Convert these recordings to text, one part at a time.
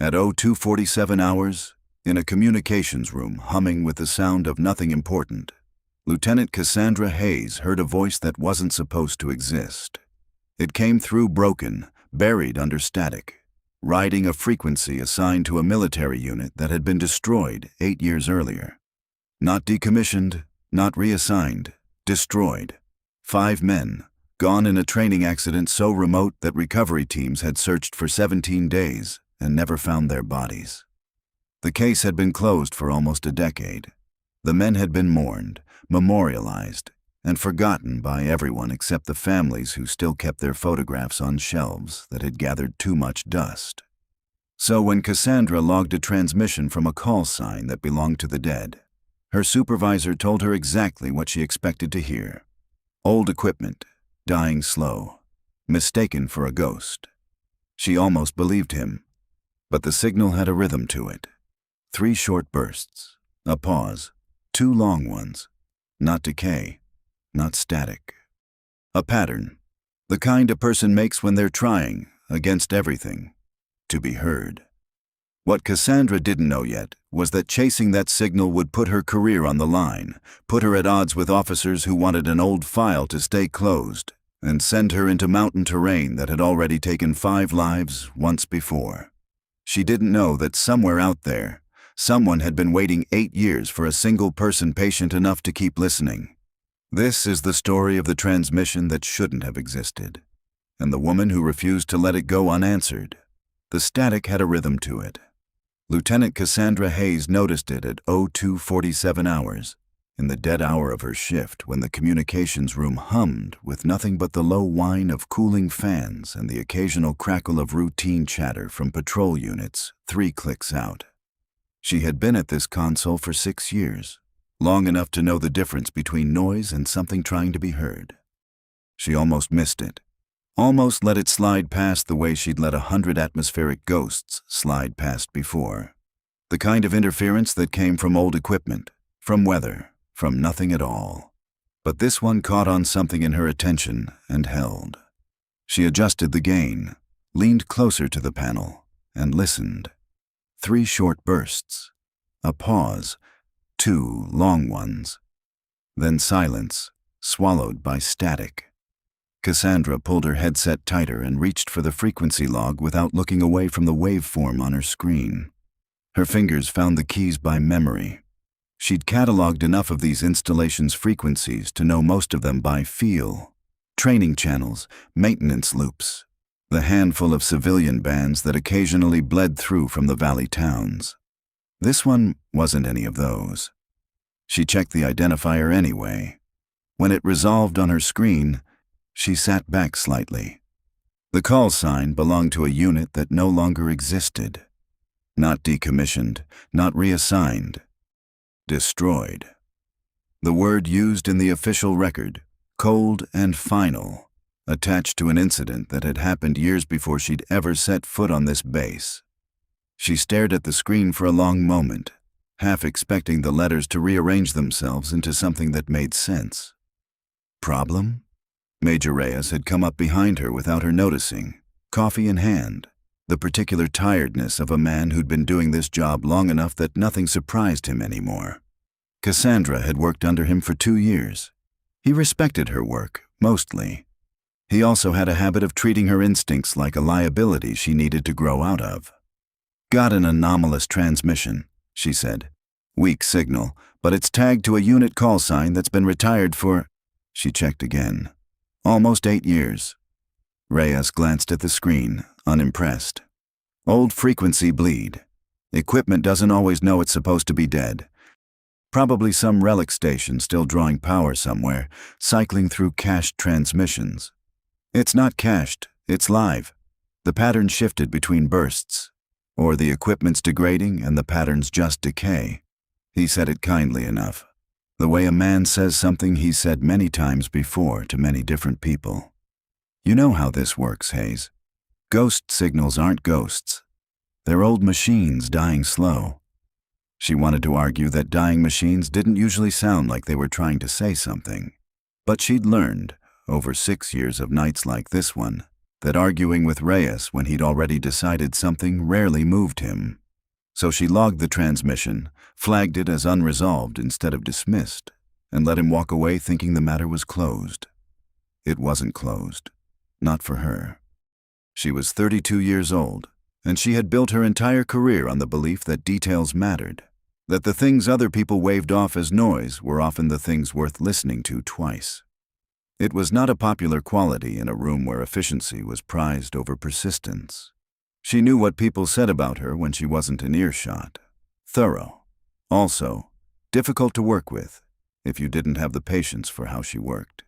At 02:47 hours, in a communications room humming with the sound of nothing important, Lieutenant Cassandra Hayes heard a voice that wasn't supposed to exist. It came through broken, buried under static, riding a frequency assigned to a military unit that had been destroyed 8 years earlier. Not decommissioned, not reassigned, destroyed. 5 men, gone in a training accident so remote that recovery teams had searched for 17 days and never found their bodies. The case had been closed for almost a decade. The men had been mourned, memorialized, and forgotten by everyone except the families who still kept their photographs on shelves that had gathered too much dust. So when Cassandra logged a transmission from a call sign that belonged to the dead, her supervisor told her exactly what she expected to hear. Old equipment, dying slow, mistaken for a ghost. She almost believed him, but the signal had a rhythm to it. 3 short bursts, a pause, 2 long ones, not decay, not static. A pattern, the kind a person makes when they're trying, against everything, to be heard. What Cassandra didn't know yet was that chasing that signal would put her career on the line, put her at odds with officers who wanted an old file to stay closed, and send her into mountain terrain that had already taken 5 lives once before. She didn't know that somewhere out there, someone had been waiting 8 years for a single person patient enough to keep listening. This is the story of the transmission that shouldn't have existed, and the woman who refused to let it go unanswered. The static had a rhythm to it. Lieutenant Cassandra Hayes noticed it at 02:47 hours, in the dead hour of her shift when the communications room hummed with nothing but the low whine of cooling fans and the occasional crackle of routine chatter from patrol units 3 clicks out. She had been at this console for 6 years, long enough to know the difference between noise and something trying to be heard. She almost missed it, almost let it slide past the way she'd let 100 atmospheric ghosts slide past before. The kind of interference that came from old equipment, from weather, from nothing at all. But this one caught on something in her attention and held. She adjusted the gain, leaned closer to the panel, and listened. 3 short bursts, a pause, 2 long ones. Then silence, swallowed by static. Cassandra pulled her headset tighter and reached for the frequency log without looking away from the waveform on her screen. Her fingers found the keys by memory. She'd cataloged enough of these installations' frequencies to know most of them by feel. Training channels, maintenance loops, the handful of civilian bands that occasionally bled through from the valley towns. This one wasn't any of those. She checked the identifier anyway. When it resolved on her screen, she sat back slightly. The call sign belonged to a unit that no longer existed. Not decommissioned, not reassigned. Destroyed. The word used in the official record, cold and final, attached to an incident that had happened years before she'd ever set foot on this base. She stared at the screen for a long moment, half expecting the letters to rearrange themselves into something that made sense. Problem? Major Reyes had come up behind her without her noticing, coffee in hand, the particular tiredness of a man who'd been doing this job long enough that nothing surprised him anymore. Cassandra had worked under him for 2 years. He respected her work, mostly. He also had a habit of treating her instincts like a liability she needed to grow out of. Got an anomalous transmission, she said. Weak signal, but it's tagged to a unit call sign that's been retired for... She checked again. Almost 8 years. Reyes glanced at the screen, unimpressed. Old frequency bleed. Equipment doesn't always know it's supposed to be dead. Probably some relic station still drawing power somewhere, cycling through cached transmissions. It's not cached, it's live. The pattern shifted between bursts. Or the equipment's degrading and the patterns just decay. He said it kindly enough. The way a man says something he said many times before to many different people. You know how this works, Hayes. Ghost signals aren't ghosts. They're old machines dying slow. She wanted to argue that dying machines didn't usually sound like they were trying to say something. But she'd learned, over 6 years of nights like this one, that arguing with Reyes when he'd already decided something rarely moved him. So she logged the transmission, flagged it as unresolved instead of dismissed, and let him walk away thinking the matter was closed. It wasn't closed. Not for her. She was 32 years old, and she had built her entire career on the belief that details mattered, that the things other people waved off as noise were often the things worth listening to twice. It was not a popular quality in a room where efficiency was prized over persistence. She knew what people said about her when she wasn't in earshot. Thorough. Also, difficult to work with, if you didn't have the patience for how she worked.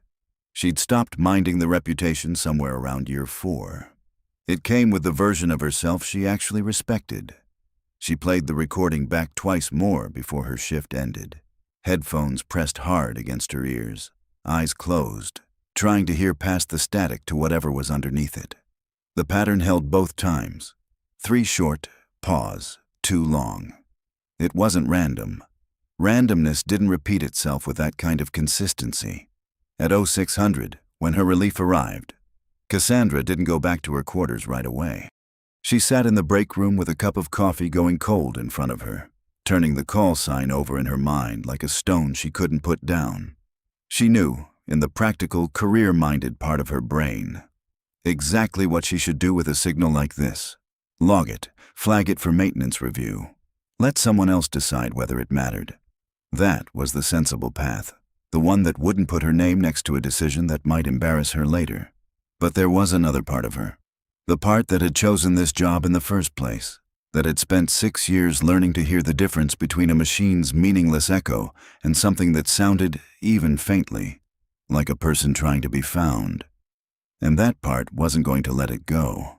She'd stopped minding the reputation somewhere around year 4. It came with the version of herself she actually respected. She played the recording back twice more before her shift ended. Headphones pressed hard against her ears, eyes closed, trying to hear past the static to whatever was underneath it. The pattern held both times. 3 short, pause, 2 long. It wasn't random. Randomness didn't repeat itself with that kind of consistency. At 0600, when her relief arrived, Cassandra didn't go back to her quarters right away. She sat in the break room with a cup of coffee going cold in front of her, turning the call sign over in her mind like a stone she couldn't put down. She knew, in the practical, career-minded part of her brain, exactly what she should do with a signal like this. Log it, flag it for maintenance review. Let someone else decide whether it mattered. That was the sensible path, the one that wouldn't put her name next to a decision that might embarrass her later. But there was another part of her, the part that had chosen this job in the first place, that had spent 6 years learning to hear the difference between a machine's meaningless echo and something that sounded, even faintly, like a person trying to be found. And that part wasn't going to let it go.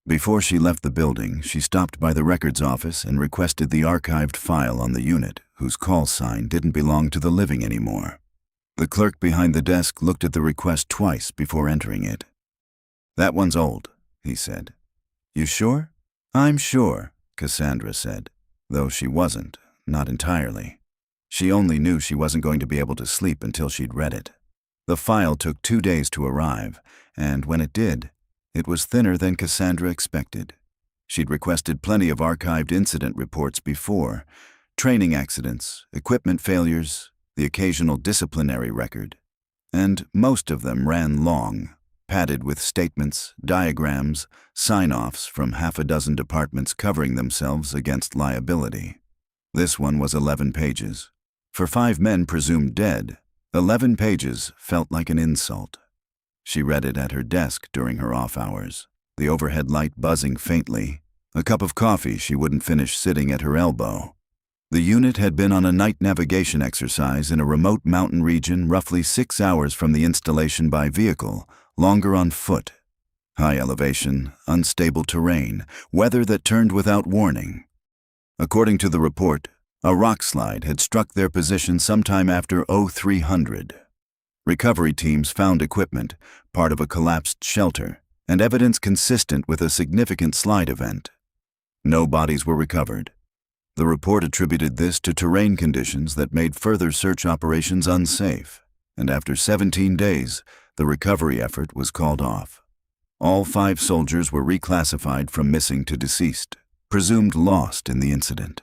Before she left the building, she stopped by the records office and requested the archived file on the unit, whose call sign didn't belong to the living anymore. The clerk behind the desk looked at the request twice before entering it. "That one's old," he said. "You sure?" "I'm sure," Cassandra said, though she wasn't, not entirely. She only knew she wasn't going to be able to sleep until she'd read it. The file took 2 days to arrive, and when it did, it was thinner than Cassandra expected. She'd requested plenty of archived incident reports before, training accidents, equipment failures, the occasional disciplinary record, and most of them ran long, padded with statements, diagrams, sign-offs from half a dozen departments covering themselves against liability. This one was 11 pages. For 5 men presumed dead, 11 pages felt like an insult. She read it at her desk during her off hours, the overhead light buzzing faintly, a cup of coffee she wouldn't finish sitting at her elbow. The unit had been on a night navigation exercise in a remote mountain region roughly 6 hours from the installation by vehicle, longer on foot. High elevation, unstable terrain, weather that turned without warning. According to the report, a rock slide had struck their position sometime after 0300. Recovery teams found equipment, part of a collapsed shelter, and evidence consistent with a significant slide event. No bodies were recovered. The report attributed this to terrain conditions that made further search operations unsafe, and after 17 days, the recovery effort was called off. All 5 soldiers were reclassified from missing to deceased, presumed lost in the incident.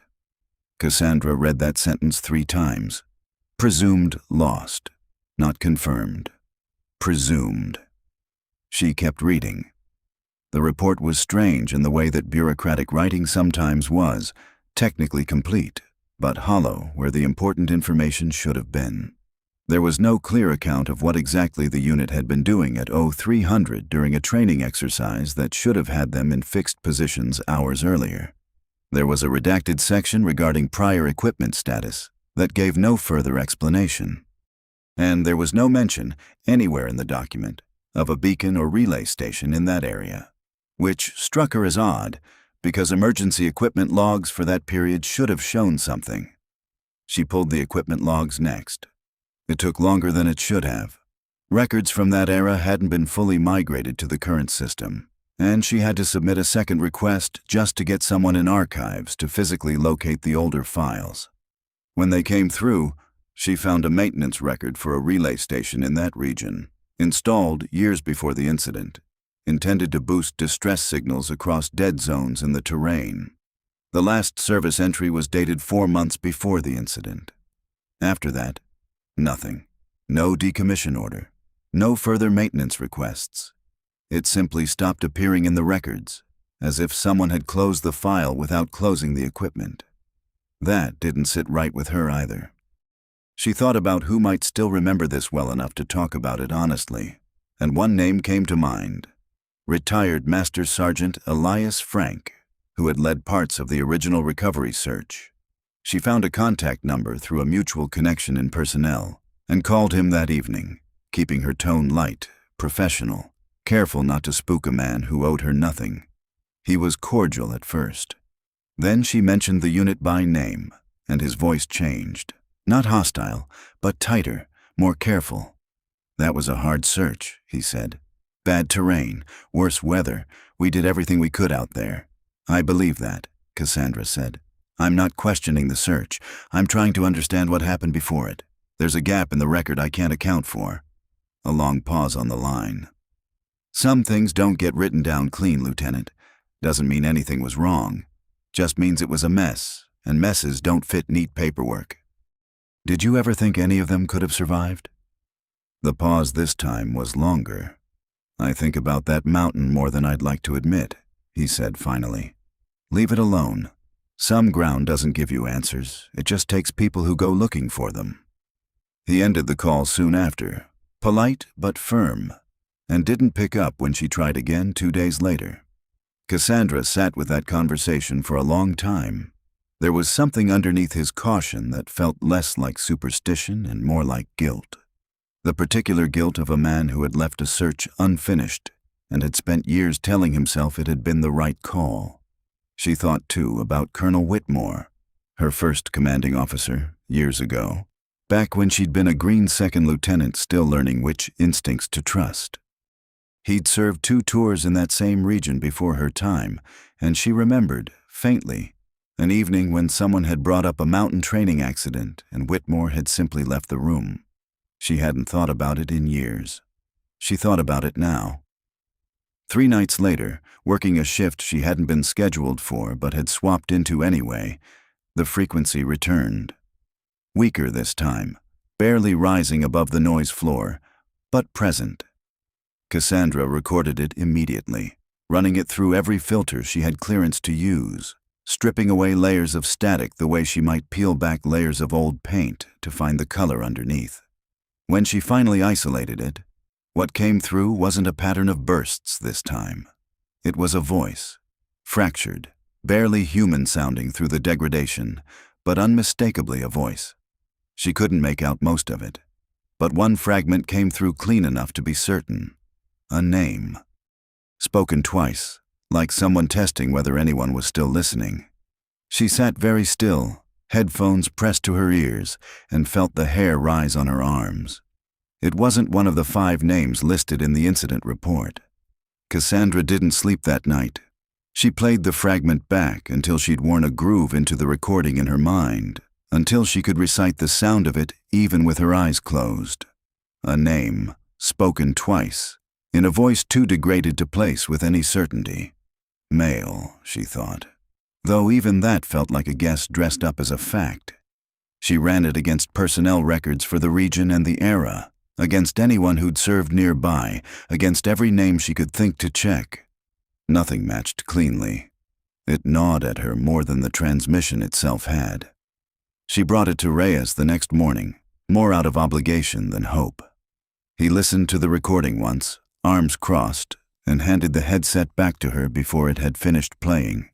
Cassandra read that sentence 3 times. Presumed lost. Not confirmed. Presumed. She kept reading. The report was strange in the way that bureaucratic writing sometimes was, technically complete, but hollow where the important information should have been. There was no clear account of what exactly the unit had been doing at 0300 during a training exercise that should have had them in fixed positions hours earlier. There was a redacted section regarding prior equipment status that gave no further explanation. And there was no mention, anywhere in the document, of a beacon or relay station in that area, which struck her as odd because emergency equipment logs for that period should have shown something. She pulled the equipment logs next. It took longer than it should have. Records from that era hadn't been fully migrated to the current system, and she had to submit a second request just to get someone in archives to physically locate the older files. When they came through, she found a maintenance record for a relay station in that region, installed years before the incident. intended to boost distress signals across dead zones in the terrain. The last service entry was dated 4 months before the incident. After that, nothing. No decommission order. No further maintenance requests. It simply stopped appearing in the records, as if someone had closed the file without closing the equipment. That didn't sit right with her either. She thought about who might still remember this well enough to talk about it honestly, and one name came to mind. Retired Master Sergeant Elias Frank, who had led parts of the original recovery search. She found a contact number through a mutual connection in personnel and called him that evening, keeping her tone light, professional, careful not to spook a man who owed her nothing. He was cordial at first. Then she mentioned the unit by name, and his voice changed. Not hostile, but tighter, more careful. That was a hard search, he said. Bad terrain, worse weather. We did everything we could out there. I believe that, Cassandra said. I'm not questioning the search. I'm trying to understand what happened before it. There's a gap in the record I can't account for. A long pause on the line. Some things don't get written down clean, Lieutenant. Doesn't mean anything was wrong. Just means it was a mess, and messes don't fit neat paperwork. Did you ever think any of them could have survived? The pause this time was longer. I think about that mountain more than I'd like to admit, he said finally. Leave it alone. Some ground doesn't give you answers. It just takes people who go looking for them. He ended the call soon after, polite but firm, and didn't pick up when she tried again 2 days later. Cassandra sat with that conversation for a long time. There was something underneath his caution that felt less like superstition and more like guilt. The particular guilt of a man who had left a search unfinished and had spent years telling himself it had been the right call. She thought, too, about Colonel Whitmore, her first commanding officer, years ago, back when she'd been a green second lieutenant still learning which instincts to trust. He'd served 2 tours in that same region before her time, and she remembered, faintly, an evening when someone had brought up a mountain training accident and Whitmore had simply left the room. She hadn't thought about it in years. She thought about it now. 3 nights later, working a shift she hadn't been scheduled for but had swapped into anyway, the frequency returned. Weaker this time, barely rising above the noise floor, but present. Cassandra recorded it immediately, running it through every filter she had clearance to use, stripping away layers of static the way she might peel back layers of old paint to find the color underneath. When she finally isolated it, what came through wasn't a pattern of bursts this time. It was a voice, fractured, barely human-sounding through the degradation, but unmistakably a voice. She couldn't make out most of it, but one fragment came through clean enough to be certain. A name. Spoken twice, like someone testing whether anyone was still listening. She sat very still, headphones pressed to her ears, and felt the hair rise on her arms. It wasn't one of the 5 names listed in the incident report. Cassandra didn't sleep that night. She played the fragment back until she'd worn a groove into the recording in her mind, until she could recite the sound of it even with her eyes closed. A name, spoken twice, in a voice too degraded to place with any certainty. Male, she thought, though even that felt like a guess dressed up as a fact. She ran it against personnel records for the region and the era, against anyone who'd served nearby, against every name she could think to check. Nothing matched cleanly. It gnawed at her more than the transmission itself had. She brought it to Reyes the next morning, more out of obligation than hope. He listened to the recording once, arms crossed, and handed the headset back to her before it had finished playing.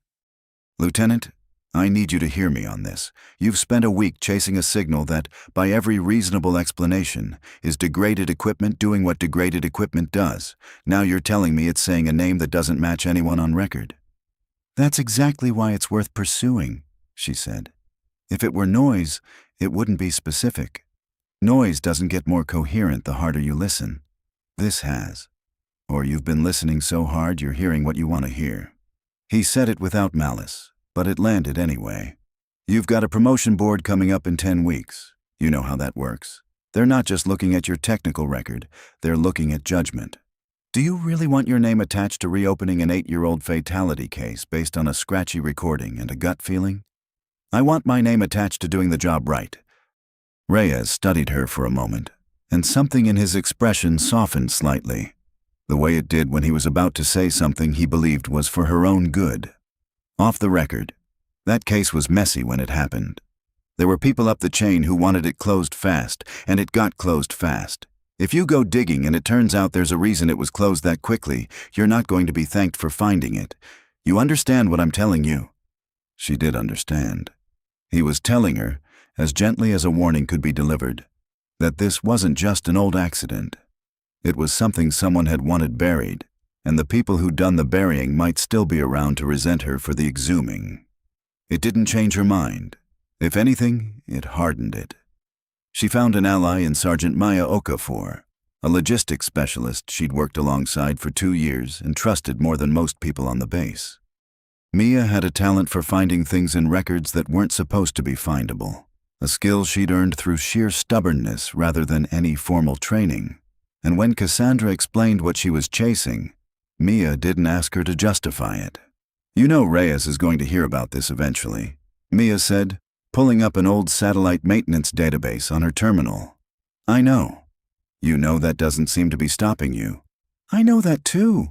Lieutenant, I need you to hear me on this. You've spent a week chasing a signal that, by every reasonable explanation, is degraded equipment doing what degraded equipment does. Now you're telling me it's saying a name that doesn't match anyone on record. That's exactly why it's worth pursuing, she said. If it were noise, it wouldn't be specific. Noise doesn't get more coherent the harder you listen. This has. Or you've been listening so hard you're hearing what you want to hear. He said it without malice, but it landed anyway. You've got a promotion board coming up in 10 weeks. You know how that works. They're not just looking at your technical record, they're looking at judgment. Do you really want your name attached to reopening an 8-year-old fatality case based on a scratchy recording and a gut feeling? I want my name attached to doing the job right. Reyes studied her for a moment, and something in his expression softened slightly, the way it did when he was about to say something he believed was for her own good. Off the record, that case was messy when it happened. There were people up the chain who wanted it closed fast, and it got closed fast. If you go digging and it turns out there's a reason it was closed that quickly, you're not going to be thanked for finding it. You understand what I'm telling you? She did understand. He was telling her, as gently as a warning could be delivered, that this wasn't just an old accident. It was something someone had wanted buried, and the people who'd done the burying might still be around to resent her for the exhuming. It didn't change her mind. If anything, it hardened it. She found an ally in Sergeant Maya Okafor, a logistics specialist she'd worked alongside for 2 years and trusted more than most people on the base. Mia had a talent for finding things in records that weren't supposed to be findable, a skill she'd earned through sheer stubbornness rather than any formal training. And when Cassandra explained what she was chasing, Mia didn't ask her to justify it. You know Reyes is going to hear about this eventually, Mia said, pulling up an old satellite maintenance database on her terminal. I know. You know that doesn't seem to be stopping you. I know that too.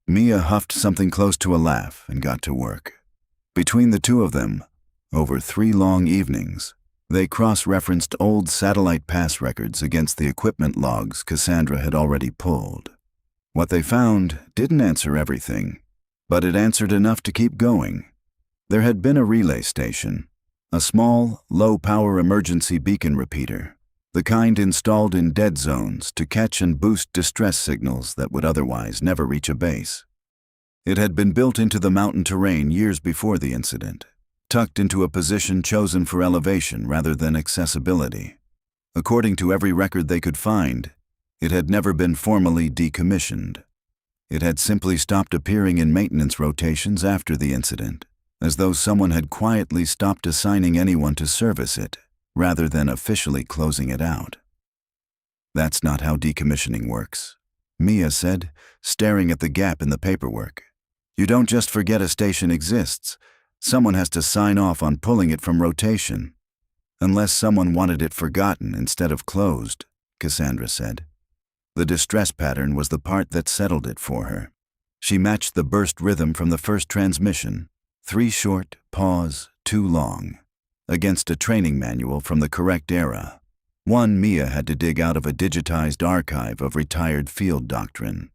Mia huffed something close to a laugh and got to work. Between the two of them, over 3 long evenings, they cross-referenced old satellite pass records against the equipment logs Cassandra had already pulled. What they found didn't answer everything, but it answered enough to keep going. There had been a relay station, a small, low-power emergency beacon repeater, the kind installed in dead zones to catch and boost distress signals that would otherwise never reach a base. It had been built into the mountain terrain years before the incident, tucked into a position chosen for elevation rather than accessibility. According to every record they could find, it had never been formally decommissioned. It had simply stopped appearing in maintenance rotations after the incident, as though someone had quietly stopped assigning anyone to service it, rather than officially closing it out. That's not how decommissioning works, Mia said, staring at the gap in the paperwork. You don't just forget a station exists. Someone has to sign off on pulling it from rotation. Unless someone wanted it forgotten instead of closed, Cassandra said. The distress pattern was the part that settled it for her. She matched the burst rhythm from the first transmission, 3 short, pause, 2 long, against a training manual from the correct era, one Mia had to dig out of a digitized archive of retired field doctrine.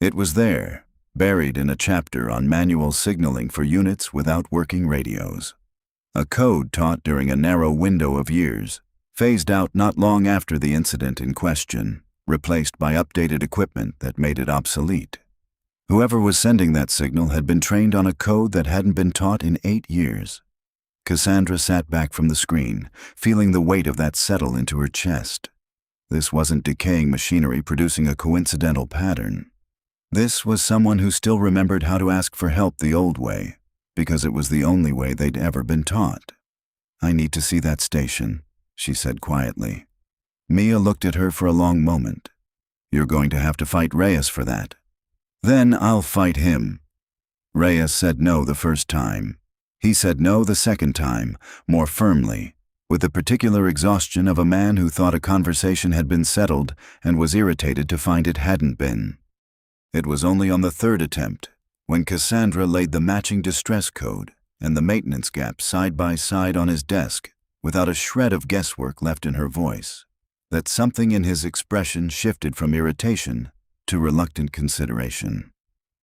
It was there, buried in a chapter on manual signaling for units without working radios. A code taught during a narrow window of years, phased out not long after the incident in question, replaced by updated equipment that made it obsolete. Whoever was sending that signal had been trained on a code that hadn't been taught in 8 years. Cassandra sat back from the screen, feeling the weight of that settle into her chest. This wasn't decaying machinery producing a coincidental pattern. This was someone who still remembered how to ask for help the old way, because it was the only way they'd ever been taught. I need to see that station, she said quietly. Mia looked at her for a long moment. You're going to have to fight Reyes for that. Then I'll fight him. Reyes said no the first time. He said no the second time, more firmly, with the particular exhaustion of a man who thought a conversation had been settled and was irritated to find it hadn't been. It was only on the 3rd attempt, when Cassandra laid the matching distress code and the maintenance gap side by side on his desk, without a shred of guesswork left in her voice, that something in his expression shifted from irritation to reluctant consideration.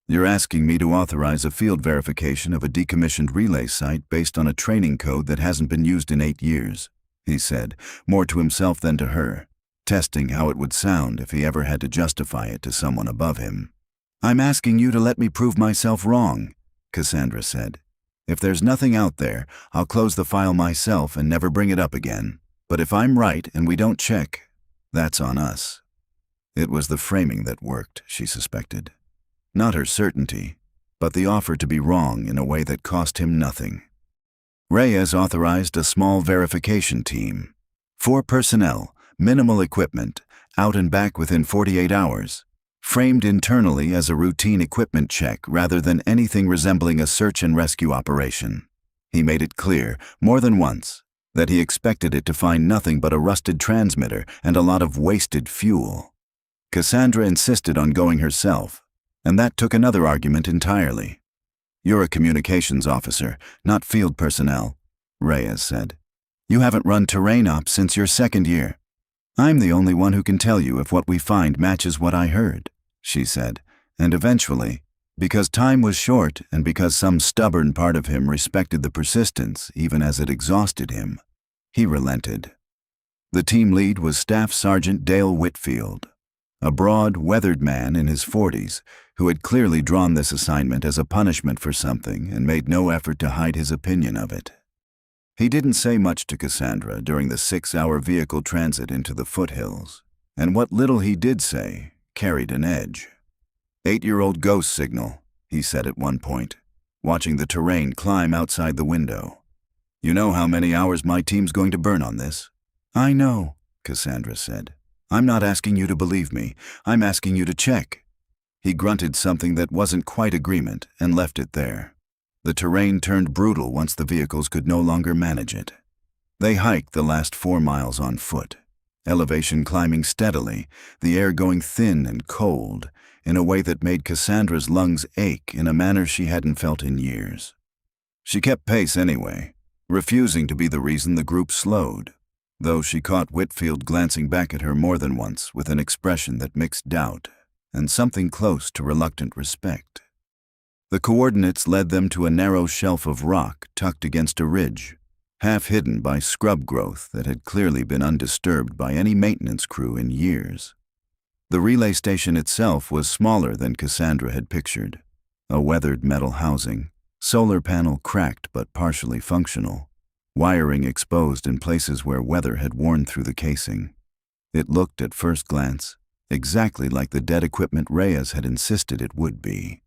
You're asking me to authorize a field verification of a decommissioned relay site based on a training code that hasn't been used in 8 years, he said, more to himself than to her, testing how it would sound if he ever had to justify it to someone above him. I'm asking you to let me prove myself wrong, Cassandra said. If there's nothing out there, I'll close the file myself and never bring it up again. But if I'm right and we don't check, that's on us. It was the framing that worked, she suspected. Not her certainty, but the offer to be wrong in a way that cost him nothing. Reyes authorized a small verification team. 4 personnel, minimal equipment, out and back within 48 hours. framed internally as a routine equipment check rather than anything resembling a search and rescue operation. He made it clear, more than once, that he expected it to find nothing but a rusted transmitter and a lot of wasted fuel. Cassandra insisted on going herself, and that took another argument entirely. "You're a communications officer, not field personnel," Reyes said. "You haven't run terrain ops since your second year." "I'm the only one who can tell you if what we find matches what I heard," she said, and eventually, because time was short and because some stubborn part of him respected the persistence even as it exhausted him, he relented. The team lead was Staff Sergeant Dale Whitfield, a broad, weathered man in his 40s who had clearly drawn this assignment as a punishment for something and made no effort to hide his opinion of it. He didn't say much to Cassandra during the 6-hour vehicle transit into the foothills, and what little he did say carried an edge. "8-year-old ghost signal," he said at one point, watching the terrain climb outside the window. "You know how many hours my team's going to burn on this?" "I know," Cassandra said. "I'm not asking you to believe me. I'm asking you to check." He grunted something that wasn't quite agreement and left it there. The terrain turned brutal once the vehicles could no longer manage it. They hiked the last 4 miles on foot, elevation climbing steadily, the air going thin and cold, in a way that made Cassandra's lungs ache in a manner she hadn't felt in years. She kept pace anyway, refusing to be the reason the group slowed, though she caught Whitfield glancing back at her more than once with an expression that mixed doubt and something close to reluctant respect. The coordinates led them to a narrow shelf of rock tucked against a ridge, half hidden by scrub growth that had clearly been undisturbed by any maintenance crew in years. The relay station itself was smaller than Cassandra had pictured, a weathered metal housing, solar panel cracked but partially functional, wiring exposed in places where weather had worn through the casing. It looked, at first glance, exactly like the dead equipment Reyes had insisted it would be.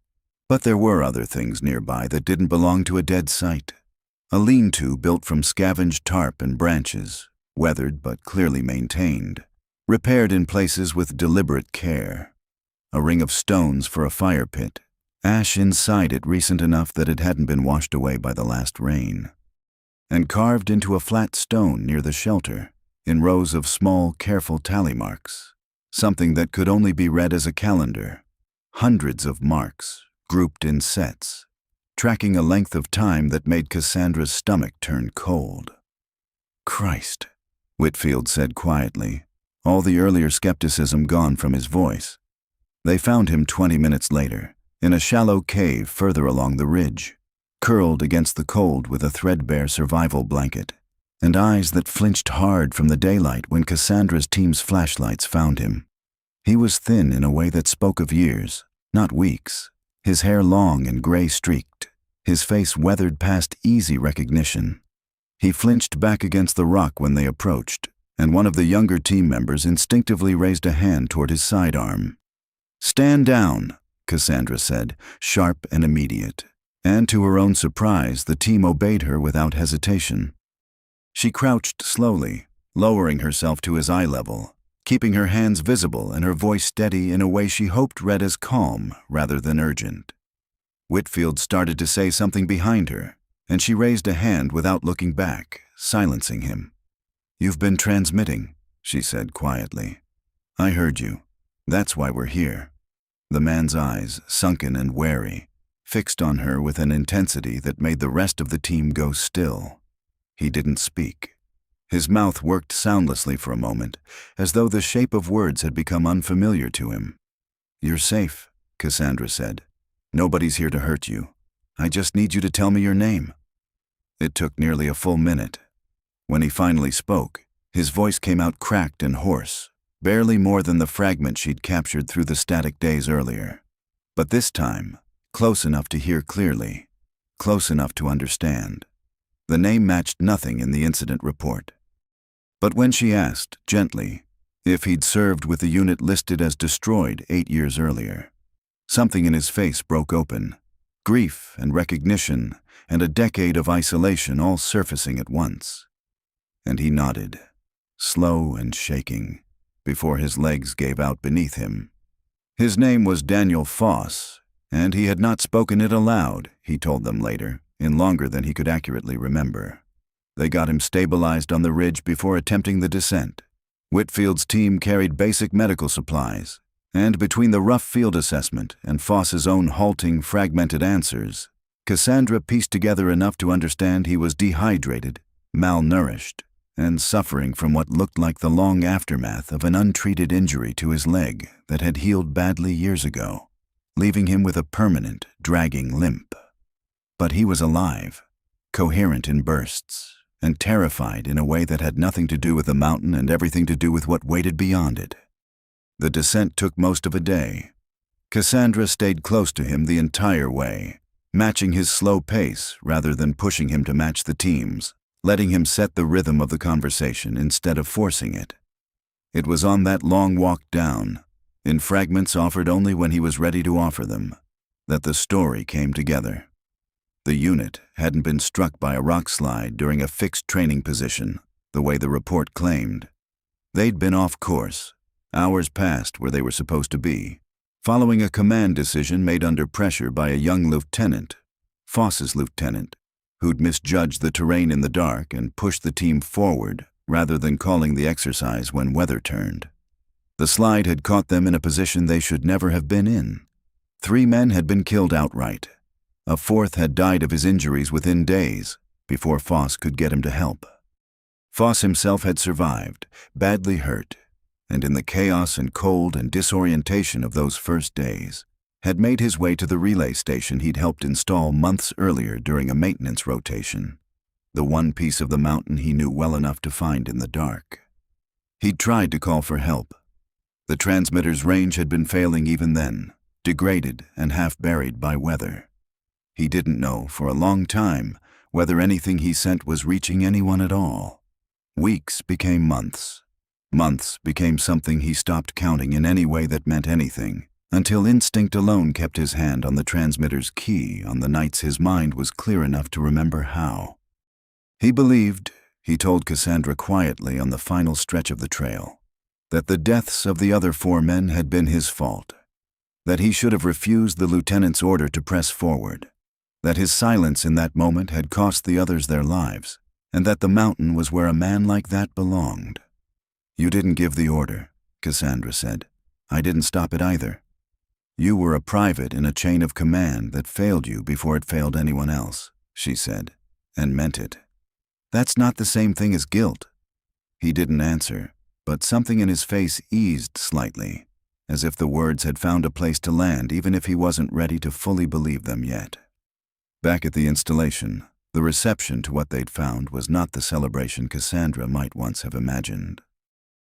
But there were other things nearby that didn't belong to a dead site. A lean-to built from scavenged tarp and branches, weathered but clearly maintained, repaired in places with deliberate care. A ring of stones for a fire pit, ash inside it recent enough that it hadn't been washed away by the last rain. And carved into a flat stone near the shelter, in rows of small, careful tally marks, something that could only be read as a calendar. Hundreds of marks, grouped in sets, tracking a length of time that made Cassandra's stomach turn cold. "Christ," Whitfield said quietly, all the earlier skepticism gone from his voice. They found him 20 minutes later, in a shallow cave further along the ridge, curled against the cold with a threadbare survival blanket, and eyes that flinched hard from the daylight when Cassandra's team's flashlights found him. He was thin in a way that spoke of years, not weeks, his hair long and gray-streaked, his face weathered past easy recognition. He flinched back against the rock when they approached, and one of the younger team members instinctively raised a hand toward his sidearm. "Stand down," Cassandra said, sharp and immediate, and to her own surprise, the team obeyed her without hesitation. She crouched slowly, lowering herself to his eye level, keeping her hands visible and her voice steady in a way she hoped read as calm rather than urgent. Whitfield started to say something behind her, and she raised a hand without looking back, silencing him. "You've been transmitting," she said quietly. "I heard you. That's why we're here." The man's eyes, sunken and wary, fixed on her with an intensity that made the rest of the team go still. He didn't speak. His mouth worked soundlessly for a moment, as though the shape of words had become unfamiliar to him. "You're safe," Cassandra said. "Nobody's here to hurt you. I just need you to tell me your name." It took nearly a full minute. When he finally spoke, his voice came out cracked and hoarse, barely more than the fragment she'd captured through the static days earlier. But this time, close enough to hear clearly, close enough to understand. The name matched nothing in the incident report. But when she asked, gently, if he'd served with the unit listed as destroyed 8 years earlier, something in his face broke open, grief and recognition and a decade of isolation all surfacing at once. And he nodded, slow and shaking, before his legs gave out beneath him. His name was Daniel Foss, and he had not spoken it aloud, he told them later, in longer than he could accurately remember. They got him stabilized on the ridge before attempting the descent. Whitfield's team carried basic medical supplies, and between the rough field assessment and Foss's own halting, fragmented answers, Cassandra pieced together enough to understand he was dehydrated, malnourished, and suffering from what looked like the long aftermath of an untreated injury to his leg that had healed badly years ago, leaving him with a permanent, dragging limp. But he was alive, coherent in bursts, and terrified in a way that had nothing to do with the mountain and everything to do with what waited beyond it. The descent took most of a day. Cassandra stayed close to him the entire way, matching his slow pace rather than pushing him to match the team's, letting him set the rhythm of the conversation instead of forcing it. It was on that long walk down, in fragments offered only when he was ready to offer them, that the story came together. The unit hadn't been struck by a rock slide during a fixed training position, the way the report claimed. They'd been off course, hours past where they were supposed to be, following a command decision made under pressure by a young lieutenant, Foss's lieutenant, who'd misjudged the terrain in the dark and pushed the team forward rather than calling the exercise when weather turned. The slide had caught them in a position they should never have been in. 3 men had been killed outright. A 4th had died of his injuries within days before Foss could get him to help. Foss himself had survived, badly hurt, and in the chaos and cold and disorientation of those first days, had made his way to the relay station he'd helped install months earlier during a maintenance rotation, the one piece of the mountain he knew well enough to find in the dark. He'd tried to call for help. The transmitter's range had been failing even then, degraded and half-buried by weather. He didn't know for a long time whether anything he sent was reaching anyone at all. Weeks became months. Months became something he stopped counting in any way that meant anything, until instinct alone kept his hand on the transmitter's key on the nights his mind was clear enough to remember how. He believed, he told Cassandra quietly on the final stretch of the trail, that the deaths of the other 4 men had been his fault, that he should have refused the lieutenant's order to press forward, that his silence in that moment had cost the others their lives, and that the mountain was where a man like that belonged. "You didn't give the order," Cassandra said. "I didn't stop it either. You were a private in a chain of command that failed you before it failed anyone else," she said, and meant it. "That's not the same thing as guilt." He didn't answer, but something in his face eased slightly, as if the words had found a place to land even if he wasn't ready to fully believe them yet. Back at the installation, the reception to what they'd found was not the celebration Cassandra might once have imagined.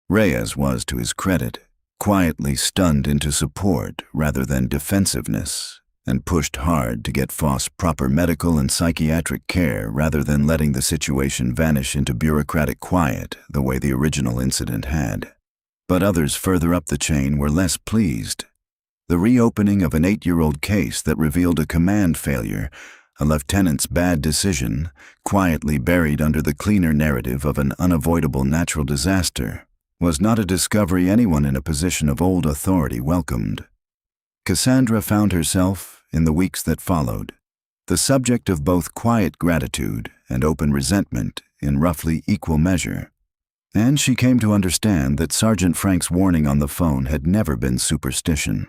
Reyes was, to his credit, quietly stunned into support rather than defensiveness, and pushed hard to get Foss proper medical and psychiatric care rather than letting the situation vanish into bureaucratic quiet the way the original incident had. But others further up the chain were less pleased. The reopening of an 8-year-old case that revealed a command failure, a lieutenant's bad decision, quietly buried under the cleaner narrative of an unavoidable natural disaster, was not a discovery anyone in a position of old authority welcomed. Cassandra found herself, in the weeks that followed, the subject of both quiet gratitude and open resentment in roughly equal measure, and she came to understand that Sergeant Frank's warning on the phone had never been superstition.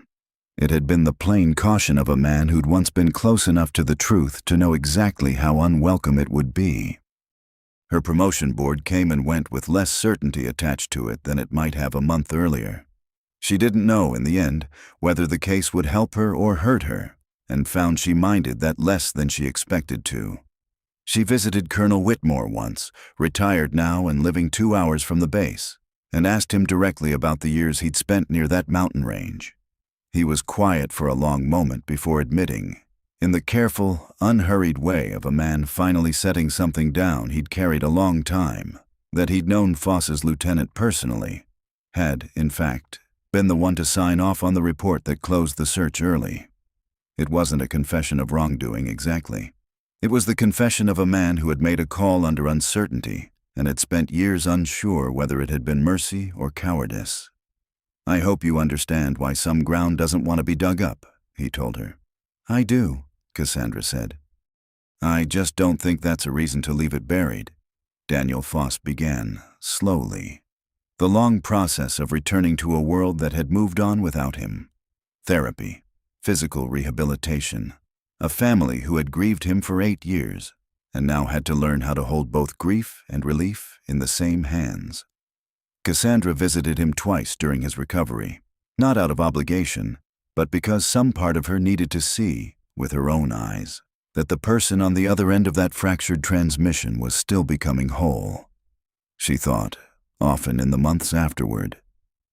It had been the plain caution of a man who'd once been close enough to the truth to know exactly how unwelcome it would be. Her promotion board came and went with less certainty attached to it than it might have a month earlier. She didn't know, in the end, whether the case would help her or hurt her, and found she minded that less than she expected to. She visited Colonel Whitmore once, retired now and living 2 hours from the base, and asked him directly about the years he'd spent near that mountain range. He was quiet for a long moment before admitting, in the careful, unhurried way of a man finally setting something down he'd carried a long time, that he'd known Foss's lieutenant personally, had, in fact, been the one to sign off on the report that closed the search early. It wasn't a confession of wrongdoing exactly. It was the confession of a man who had made a call under uncertainty and had spent years unsure whether it had been mercy or cowardice. "I hope you understand why some ground doesn't want to be dug up," he told her. "I do," Cassandra said. "I just don't think that's a reason to leave it buried," Daniel Foss began, slowly. The long process of returning to a world that had moved on without him. Therapy, physical rehabilitation, a family who had grieved him for 8 years, and now had to learn how to hold both grief and relief in the same hands. Cassandra visited him twice during his recovery, not out of obligation, but because some part of her needed to see, with her own eyes, that the person on the other end of that fractured transmission was still becoming whole. She thought, often in the months afterward,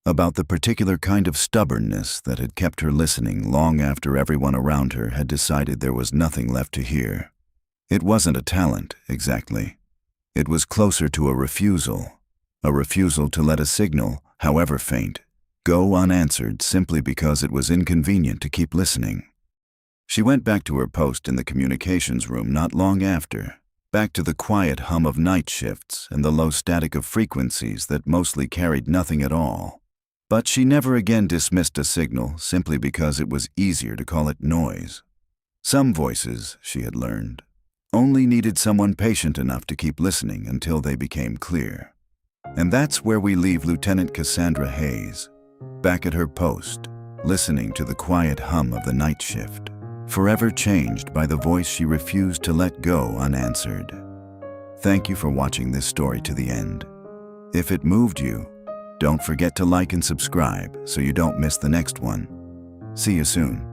about the particular kind of stubbornness that had kept her listening long after everyone around her had decided there was nothing left to hear. It wasn't a talent, exactly. It was closer to a refusal to let a signal, however faint, go unanswered simply because it was inconvenient to keep listening. She went back to her post in the communications room not long after, back to the quiet hum of night shifts and the low static of frequencies that mostly carried nothing at all. But she never again dismissed a signal simply because it was easier to call it noise. Some voices, she had learned, only needed someone patient enough to keep listening until they became clear. And that's where we leave Lieutenant Cassandra Hayes, back at her post, listening to the quiet hum of the night shift, forever changed by the voice she refused to let go unanswered. Thank you for watching this story to the end. If it moved you, don't forget to like and subscribe so you don't miss the next one. See you soon.